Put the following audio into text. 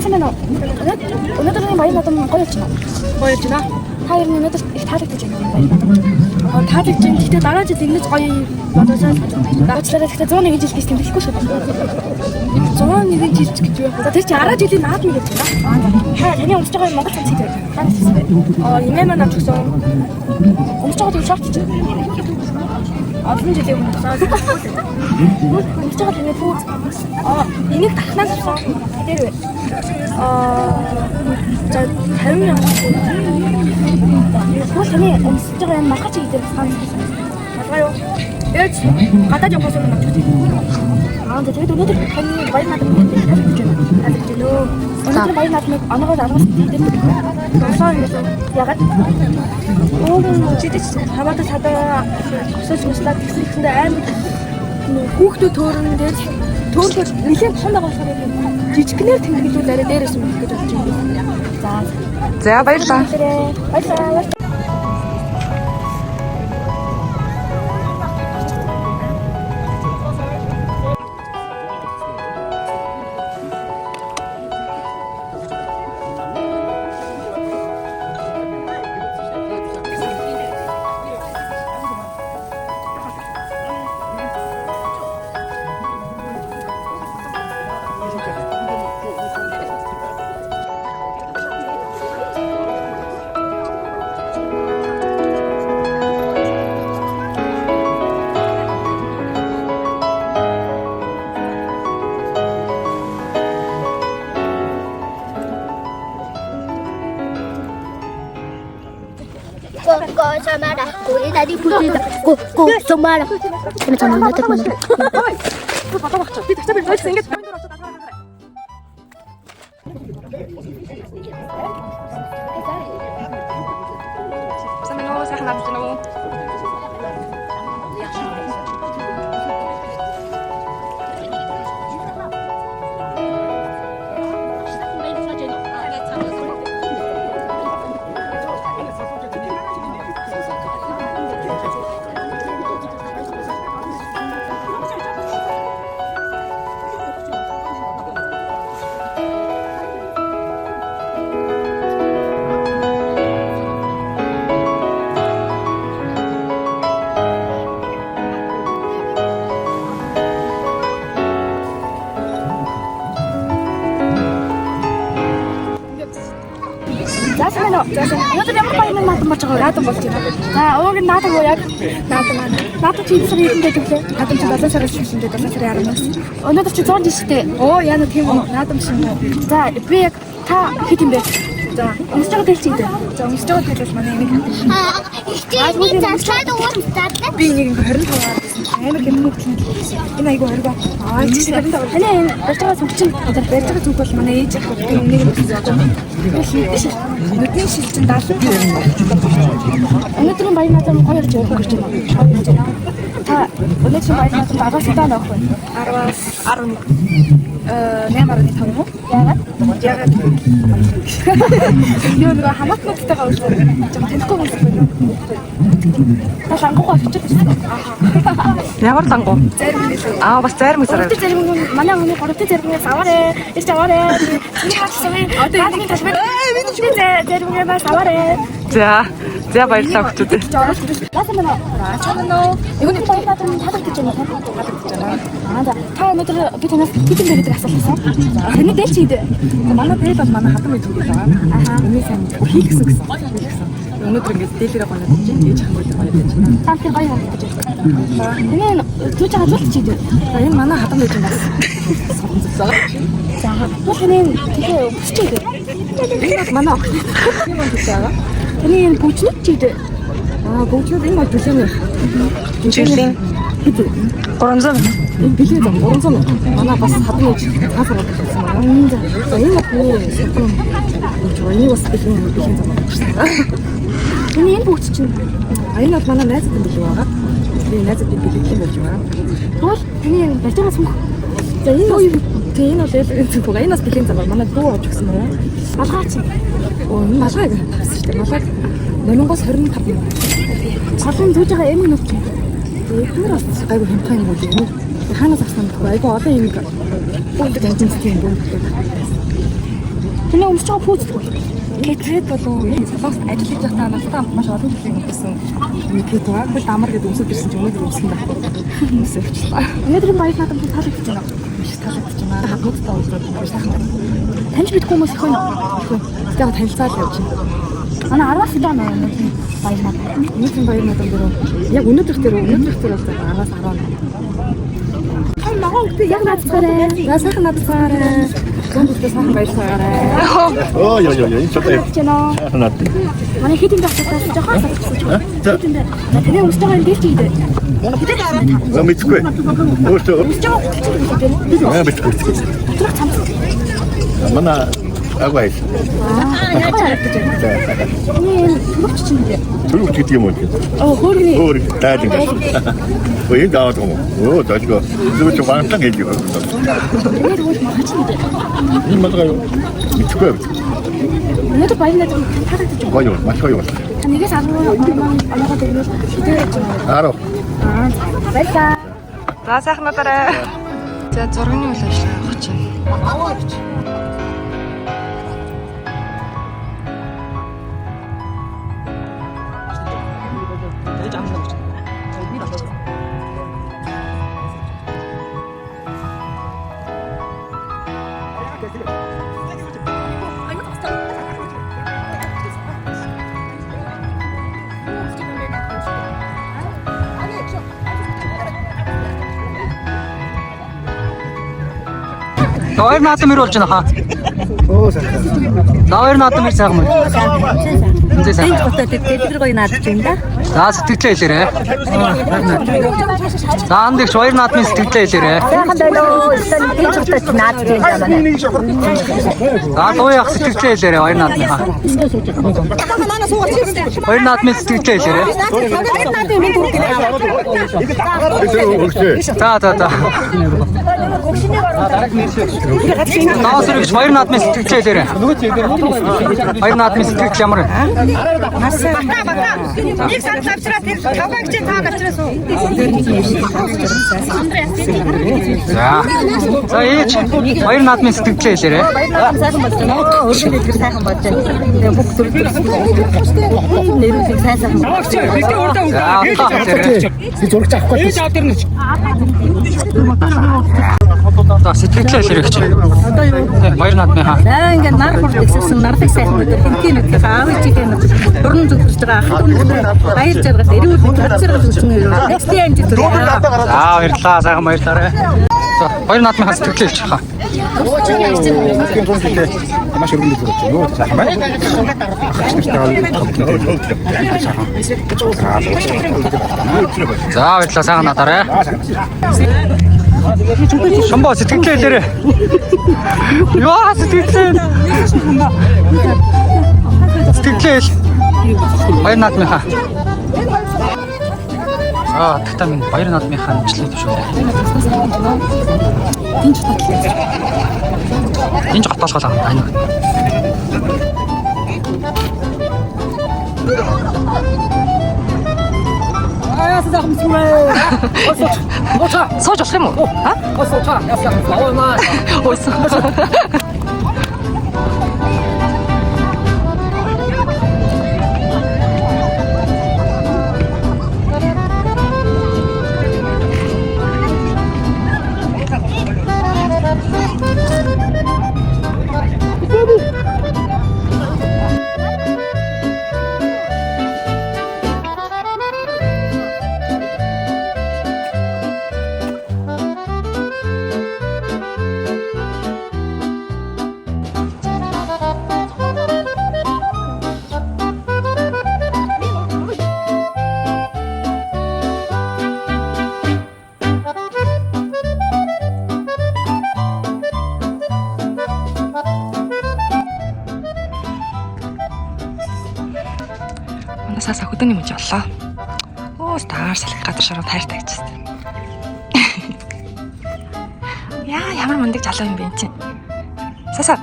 짜증나. 오늘은 많이 나도 꺼였지나. 하이는 오늘도 다들 되잖아. 다들 지금 뒤에 나라지 있는 거의 맞아서 나 진짜 저는 이제 시스템 시고 싶어. 저는 이제 지금 나 대체 알아주지 나도 이랬잖아. 하 그냥 엄청 먹고 싶지. 이메만 나 줬어. 엄청 좀 샤프지. 아픈지 때문에 엄청 되게 보. 이미 다 나섰어. 이대로. 자 다른 그것이 엄청 막 같이 이대로 사는 맞아요. 그렇지. 갖다 줘 보세요. 근데 저희도 오늘 많이 나도 오늘 많이 나도 안 하고 나갔을 때 그래서 약간 오늘 진짜 잡아도 잡아 없어지고 시작했는데 хүүхдүүд төөрөндөө төөрөнд нэхэн хоногоо сараа жижигнэр тэмдэглүү дээрээс юм гэж бодож байна. За баярлалаа. Баярлалаа. Cô sao mà đặt cô đi đây đi cô sao mà đặt cái này nó thật mình 오늘 ямар баян наадам болж байгаа наадам болж байна. За ууг нь наадам уу яг наадам. Наадам чи сарын хэдэн дээр вэ? Наадам чи 7 сараас шилжин дээр 7 сарын 10-наас. Өнөөдөр чи 100 дэжтэй. Оо яна тийм үү? Наадам шин. За би яг та хэд юм бэ? За өмсөж байгаа дээр чи дээ. За өмсөж байгаа дээр бол манай нэг. ихтэй цаашлаад уурмтаад би нэг 25 амар гэмнүүд чинь. Энэ айгу хориг. Чи 25. Таны энэ барьж байгаа зүг чинь одоо барьж байгаа зүг бол манай ээж их нэг нүдний шилжин 70. Өнөөдөр баян наадам гоё болж байна. Та өнөөдөр баян наадам агаас удаа нөх вэ? 10-аас 11. 8.5 юм уу? Яагаад? Юу нэг хамаатнуудтайгаа уулзсан. Жоо танихгүй юм байна. Та лангуу авчихсан. Ямар лангуу? Аа бас зарим зэрэг. Зарим манай хүний 3 зарим аваарэ. Ирж аваарэ. Одоо энэ ташбай. Зарим бас аваарэ. За баярлалаа хүмүүстээ. Чамнаа. Юуны баян наадам хадагдаж байна. Та өнөөдөр би танаас хэдэн дээр гэдэг асуулт байсан. Таны дээр чи идэ. Манай дээр бол манай хатам идэх үг байгаа. Миний сайн хийх гэсэн. Өнөөдөр ингэж дээлэрээ гоноод чинь ээж хамгаалж гоноод чинь. Та тэр баян гэж байна. Таны түүч хадгалт чи идэ. Энэ манай хатам идэх юм байна. За таны тэгээ өсч идэ. Энэ манай юм гэж байгаа. Таны энэ бүчнүүд чи идэ. Бүгд энэ бол бүлээн. Бүлээн. 300. Билээ зам 300. Манай бас хатам ээж цаafар болсон байна. За энэ бол энэ бас билээ зам байна. Энэ бүгд чинь энэ бол манай найз гэдэг билээ байгаа. Би найзад билээ болж байгаа. тэгвэл таны барьж байгаа сүнх. За энэ бол энэ бол элэг байгаа. Энэ бас билээ зам байна. Манай дүү авч өгсөн байна. Малгай чи. Энэ малгай гэсэн чинь малгай 825 юм. Цалын түүж байгаа эм нүх чи. Тэр бас айгу хямдхан юм уу? Хаанаас авсан бэ? Айгу олон юм. Бүгд ажин систем бүгд. Тэний өмсөж байгаа пүүз үү? Тэгээд болов солонгос ажиллаж байхдаа надад маш олон зүйлийг мэдсэн. Тэгээд хөл амар гэдэг өмсөж ирсэн чинь өнөөдөр өмсөн байхгүй. Өмсөвчлээ. Өнөөдрийн баяр наадам таалагдаж байна. Биш таалагдаж байна. Хатнуудтай уулзаад байж тахна. Таньж бид хүмүүс их байна. Тэгээд танилцаад явж байна. Манай 10-аас илүү байна өнөөдрийн баяр наадам. Өнөөдрийн баяр наадам дээр яг өнөөдрийнх дээр бол 10-аас 10. Яг наадцаарай. Сайхан надцаарай. Гүндэс сайхан баярлалаа. Оо ёо энэ ч одоо ханаад. Манай хэдийн гацтаас жоохон салцсан ч байна. Тэний өмсөж байгаа юм дээр чи идэ. Мэдгүй. Өөртөө мэдгүй. Тэрх цамц. Манай агай. Яг харагдаж байна. Энэ түрүүч чинь дээ. Түрүүч гэдэг юм уу? Хөөргий. Өөр даад ингэ. Өө энэ даавал юм уу? Оо даалгаа. Түрүүч вантан гэж юу? Тэр үйл махач нь дээ. Энэ малгай юу? Мэдгүй. Өнөөдөр баяр наадам таалагдаж байна. Гоё юу? Маш гоё юу? Танигээс 10 оногоо төгнөж идэж байна. 10. Баярлалаа. За сайхан надаарай. За зургийн үйл ажиллагаа явах чинь. Хоёр наадам ирүүлж байна хаа. Оо сайн. Хоёр наадам ир сайхан мөн. Үнэн сайн. Тэр гоё наадч юм да. За сэтгэлээ хэлээрэй. За андагч хоёр наадмын сэтгэлээ хэлээрэй. Сайхан байна уу? Энд цогтойч наадч юм да манай. За дуу яах сэтгэлээ хэлээрэй хоёр наадмын хаа. Хоёр наадмын сэтгэлээ хэлээрэй. За. Наасрэгч хоёр наадмын сэтгэлээ хэлээрэй. Хоёр наадмын сэтгэл ямар вэ? Нэг сар авчраа тэр тавгагч тааг авчраас уу. За ээж хоёр наадмын сэтгэлээ хэлээрэй. Сайхан болж байна. Өөрөөр хэлбэл сайхан болж байна. Тэгээ бүх зүйл нэрүүдийг сайхан болж байна. Би зурагч авахгүй. За сэтгэлээ хэлээрэй гэж. Одоо юу? Хоёр наадмын хаа. За ингээд нар хурд ихсэн нарлаг сайхан өдөр тэнхийн өдөр аавчийн дурн зүгтж байгаа ахад баяр жаргал эрүүл хөдөлгөөн зүгтний next year энэ төр. За баярлалаа сайхан баярлалаа. За хоёр наадмын хаа сэтгэлээ хэлчих хаа. Маш өргөнд зурагч юу сайхан байна. За баярлалаа сайхан надаарай. Шамбо сэтгэлээ хэлээрэй. Яа сэтгэлээ. Сэтгэлээ хэл. Баяр наадмын хаа. За тэгтээ минь баяр наадмын хаа нэмчлээ төвшөөрэй. Энд готоолгоо байна. Сууж болох юм уу? Саса хөдөөний мөч боллоо. Оо стаар салхи гадар шаруу тайртай гэж байна. Яа ямар мундаг залуу юм бэ энэ чинь. Саса